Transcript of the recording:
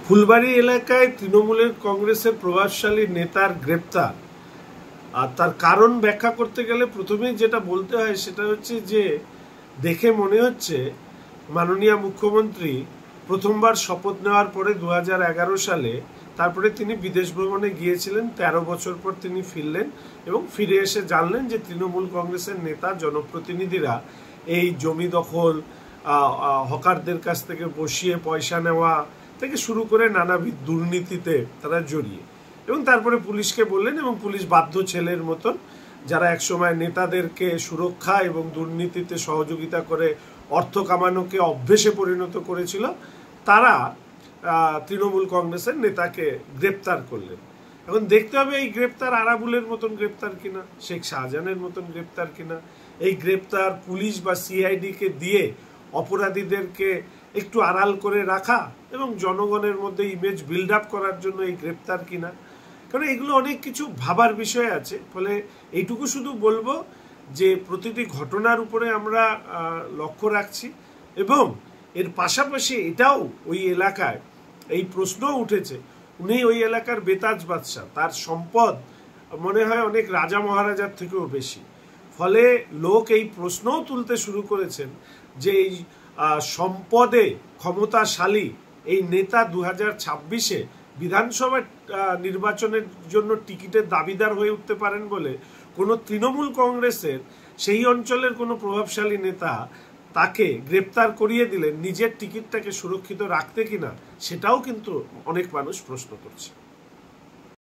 ফুলবাড়ী এলাকায় তৃণমূলের কংগ্রেসের প্রভাবশালী নেতার গ্রেপ্তার। আর তার কারণ ব্যাখ্যা করতে গেলে প্রথমেই যেটা বলতে হয় সেটা হচ্ছে যে দেখে মনে হচ্ছে মাননীয় মুখ্যমন্ত্রী প্রথমবার শপথ নেওয়ার পরে 2011 সালে তারপরে তিনি বিদেশ ভ্রমণে গিয়েছিলেন। 13 বছর পর তিনি ফিরলেন এবং ফিরে এসে জানলেন যে তৃণমূল কংগ্রেসের নেতা জনপ্রতিনিধিরা এই জমি দখল, হকারদের কাছ থেকে বসিয়ে পয়সা নেওয়া থেকে শুরু করে নানাবিধ দুর্নীতিতে তারা জড়িয়ে, এবং তারপরে পুলিশকে বললেন এবং পুলিশ বাধ্য ছেলের মতন যারা একসময় নেতাদেরকে সুরক্ষা এবং দুর্নীতিতে সহযোগিতা করে অর্থ কামানোকে অভ্যেসে পরিণত করেছিল, তারা তৃণমূল কংগ্রেসের নেতাকে গ্রেপ্তার করলেন। এখন দেখতে হবে এই গ্রেপ্তার আরাবুলের মতন গ্রেপ্তার কিনা, শেখ শাহজাহানের মতন গ্রেপ্তার কিনা। এই গ্রেপ্তার পুলিশ বা সিআইডিকে দিয়ে অপরাধীদেরকে একটু আড়াল করে রাখা এবং জনগণের মধ্যে ইমেজ বিল্ড আপ করার জন্য এই গ্রেপ্তার কিনা, কারণ এগুলো অনেক কিছু ভাবার বিষয় আছে। ফলে এইটুকু শুধু বলবো যে প্রতিটি ঘটনার উপরে আমরা লক্ষ্য রাখছি, এবং এর পাশাপাশি এটাও ওই এলাকায় এই প্রশ্নও উঠেছে, উনি ওই এলাকার বেতাজ বাদশাহ, তার সম্পদ মনে হয় অনেক রাজা মহারাজার থেকেও বেশি। ফলে লোক এই প্রশ্নও তুলতে শুরু করেছেন যে এই সম্পদে ক্ষমতাশালী এই নেতা 2026-এ বিধানসভা নির্বাচনের জন্য টিকিটের দাবিদার হয়ে উঠতে পারেন বলে কোনো তৃণমূল কংগ্রেসের সেই অঞ্চলের কোনো প্রভাবশালী নেতা তাকে গ্রেপ্তার করিয়ে দিলেন নিজের টিকিটটাকে সুরক্ষিত রাখতে কিনা, সেটাও কিন্তু অনেক মানুষ প্রশ্ন করছে।